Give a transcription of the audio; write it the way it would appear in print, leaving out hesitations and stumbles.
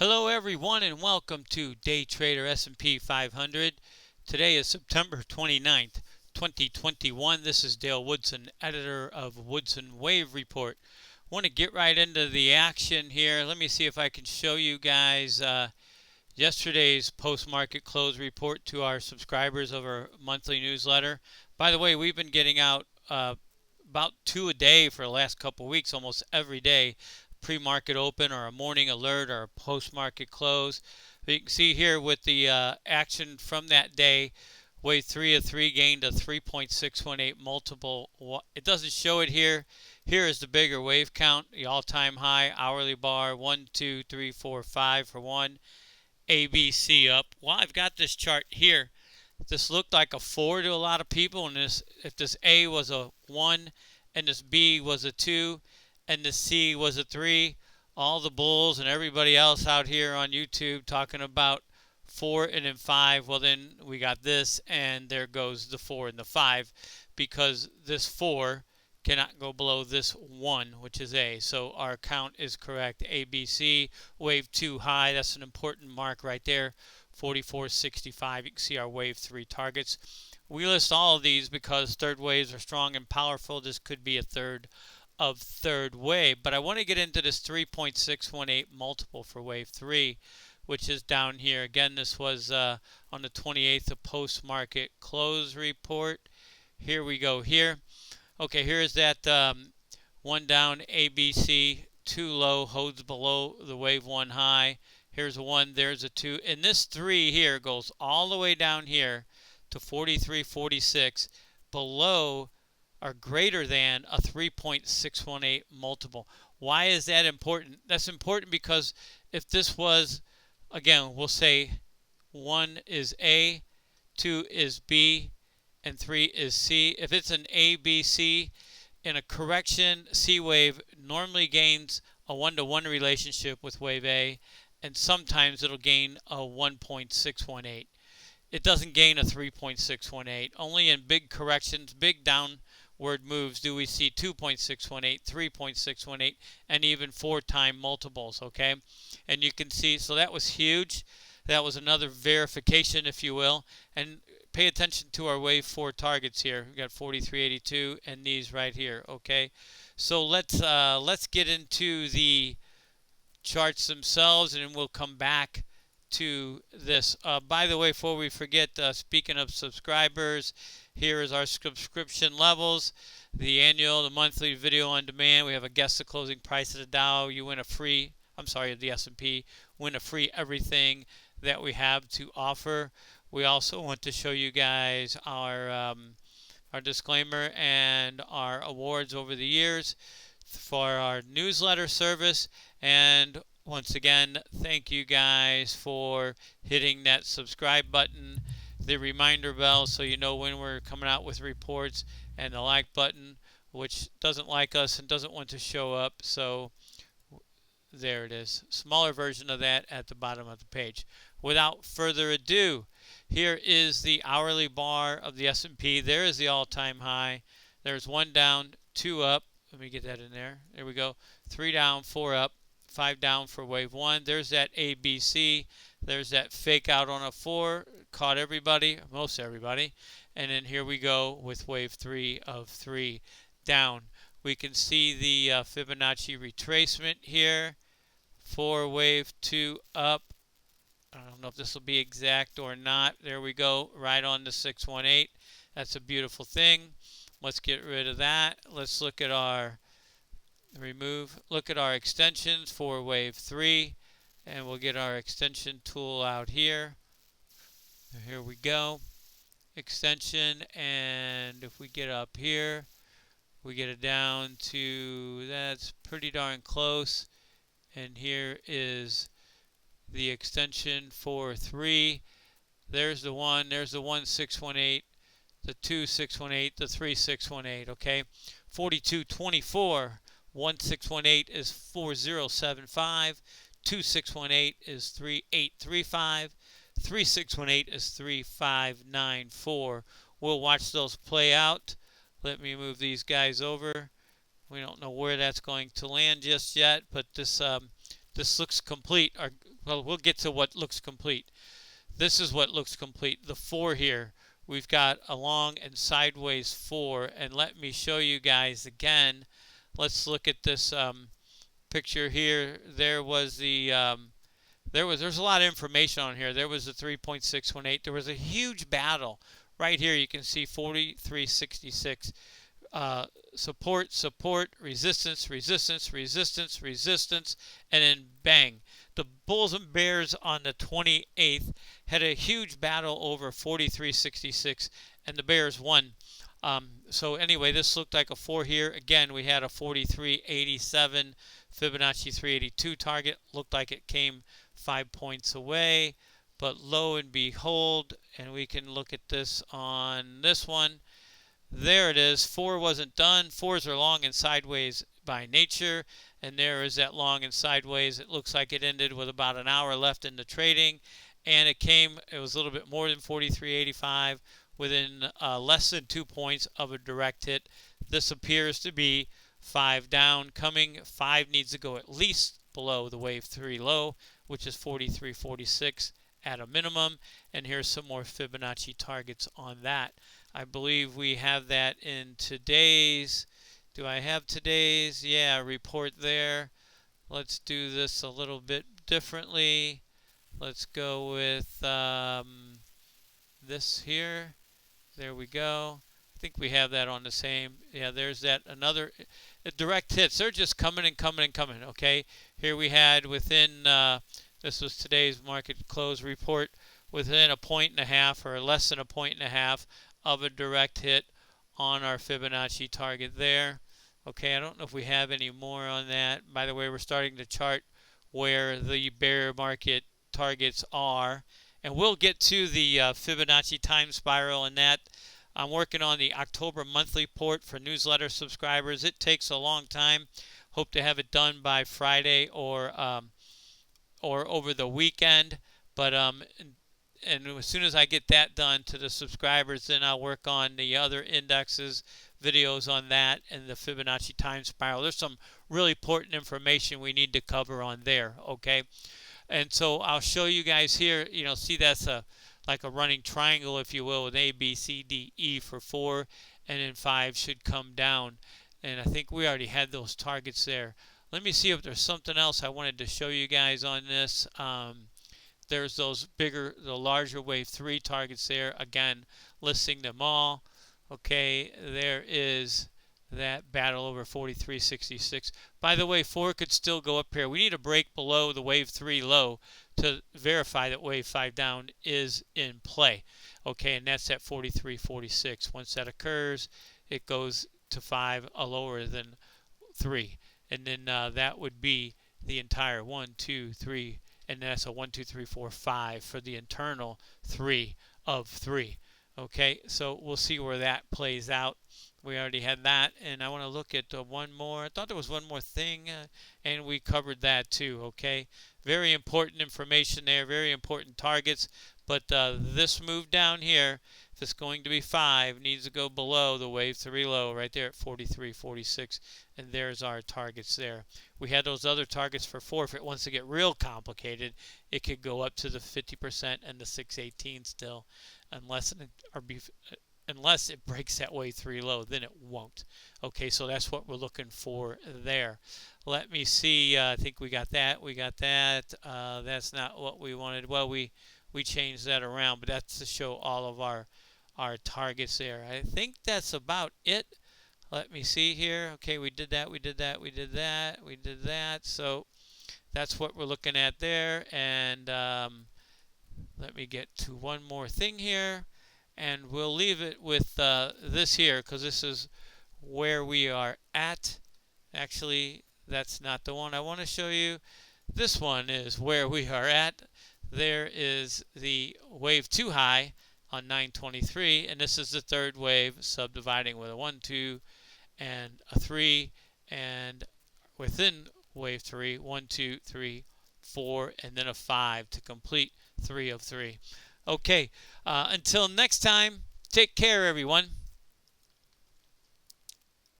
Hello everyone and welcome to Day Trader S&P 500. Today is September 29th, 2021. This is Dale Woodson, editor of Woodson Wave Report. Want to get right into the action here. Let me see if I can show you guys yesterday's post-market close report to our subscribers of our monthly newsletter. By the way, we've been getting out about 2 a day for the last couple weeks, almost every day. Pre-market open or a morning alert or a post-market close. But you can see here with the action from that day, wave 3 of 3 gained a 3.618 multiple. It doesn't show it here. Here is the bigger wave count, the all-time high, hourly bar, 1, 2, 3, 4, 5 for one. ABC up. Well, I've got this chart here. This looked like a 4 to a lot of people, and if this A was a 1 and this B was a 2 and the C was a 3, all the bulls and everybody else out here on YouTube talking about 4 and then 5, well then we got this, and there goes the 4 and the 5, because this 4 cannot go below this 1, which is A. So our count is correct. ABC, wave 2 high, that's an important mark right there, 44.65. You can see our wave 3 targets. We list all of these because third waves are strong and powerful. This could be a third wave, but I want to get into this 3.618 multiple for wave 3, which is down here. Again, this was on the 28th of post-market close report. Here we go here. Okay, here's that one down ABC, 2 low, holds below the wave 1 high. Here's a 1, there's a 2, and this 3 here goes all the way down here to 43.46, below are greater than a 3.618 multiple. Why is that important? That's important because if this was, again, we'll say 1 is A, 2 is B, and 3 is C. If it's an ABC in a correction, C wave normally gains a 1-to-1 relationship with wave A, and sometimes it'll gain a 1.618. It doesn't gain a 3.618. Only in big corrections, big downward moves do we see 2.618, 3.618, and even 4-time multiples, okay? And you can see, so that was huge. That was another verification, if you will. And pay attention to our wave 4 targets here. We got 43.82 and these right here, okay? So let's get into the charts themselves, and then we'll come back to this. By the way, before we forget, speaking of subscribers, here is our subscription levels. The annual, the monthly, video on demand. We have a guess the closing price of the Dow. You win a free, the S&P, win a free everything that we have to offer. We also want to show you guys our disclaimer and our awards over the years for our newsletter service. And once again, thank you guys for hitting that subscribe button, the reminder bell so you know when we're coming out with reports, and the like button, which doesn't like us and doesn't want to show up. So there it is. Smaller version of that at the bottom of the page. Without further ado, here is the hourly bar of the S&P. There is the all-time high. There's 1 down, 2 up. Let me get that in there. There we go. 3 down, 4 up, 5 down for wave 1. There's that ABC. There's that fake out on a 4. Caught everybody, most everybody. And then here we go with wave 3 of 3 down. We can see the Fibonacci retracement here for wave 2 up. I don't know if this will be exact or not. There we go, right on the 618. That's a beautiful thing. Let's get rid of that. Let's look at our look at our extensions for wave 3, and we'll get our extension tool out here. Here we go. Extension, and if we get up here, we get it down to, that's pretty darn close. And here is the extension for 3. There's the 1, there's the 1.618, the 2.618, the 3.618, okay? 42.24, 1.618 is 4.075, 2.618 is 3.835, 3.618 is 3.594. We'll watch those play out. Let me move these guys over. We don't know where that's going to land just yet, but this this looks complete. Well, we'll get to what looks complete. This is what looks complete. The 4 here, we've got a long and sideways 4. And let me show you guys again. Let's look at this picture here. There's a lot of information on here. There was a 3.618. There was a huge battle right here. You can see 43.66. Support, resistance, and then bang. The Bulls and Bears on the 28th had a huge battle over 43.66, and the Bears won. So anyway, this looked like a 4 here. Again, we had a 43.87 Fibonacci 382 target. Looked like it came 5 points away, but lo and behold, and we can look at this on this one. There it is. 4 wasn't done. 4s are long and sideways by nature, and there is that long and sideways. It looks like it ended with about an hour left in the trading, and it was a little bit more than 43.85 within less than 2 points of a direct hit. This appears to be 5 down coming. 5 needs to go at least below the wave 3 low, which is 43.46 at a minimum, and here's some more Fibonacci targets on that. I believe we have that in today's, do I have today's? Yeah, report there. Let's do this a little bit differently. Let's go with this here. There we go. I think we have that on the same. Yeah, there's that another direct hits. They're just coming and coming and coming, okay? Here we had within, this was today's market close report, within a 1.5 or less than a 1.5 of a direct hit on our Fibonacci target there. Okay, I don't know if we have any more on that. By the way, we're starting to chart where the bear market targets are. And we'll get to the Fibonacci time spiral and that. I'm working on the October monthly report for newsletter subscribers. It takes a long time. Hope to have it done by Friday or over the weekend. But and as soon as I get that done to the subscribers, then I'll work on the other indexes, videos on that, and the Fibonacci time spiral. There's some really important information we need to cover on there, okay? And so I'll show you guys here, see that's like a running triangle, if you will, with A, B, C, D, E for 4, and then 5 should come down. And I think we already had those targets there. Let me see if there's something else I wanted to show you guys on this. There's the larger wave 3 targets there. Again, listing them all. Okay, there is that battle over 43.66. By the way, 4 could still go up here. We need a break below the wave 3 low to verify that wave 5 down is in play. Okay, and that's at 43.46. Once that occurs, it goes to 5, lower than 3. And then that would be the entire 1, 2, 3, and that's a 1, 2, 3, 4, 5 for the internal 3 of 3. Okay, so we'll see where that plays out. We already had that, and I want to look at one more. I thought there was one more thing, and we covered that too, okay? Very important information there, very important targets, but this move down here, if it's going to be 5, needs to go below the wave 3 low right there at 43.46, and there's our targets there. We had those other targets for 4. If it wants to get real complicated, it could go up to the 50% and the 618 still, unless it breaks that wave 3 low, then it won't. Okay, so that's what we're looking for there. Let me see. I think we got that. That's not what we wanted. Well, we changed that around, but that's to show all of our targets there. I think that's about it. Let me see here. Okay, we did that. So that's what we're looking at there. And let me get to one more thing here. And we'll leave it with this here, because this is where we are at. Actually, that's not the one I want to show you. This one is where we are at. There is the wave 2 high on 923, and this is the third wave, subdividing with a 1, 2, and a 3, and within wave 3, 1, 2, 3, 4, and then a 5 to complete 3 of 3. Okay, until next time, take care, everyone.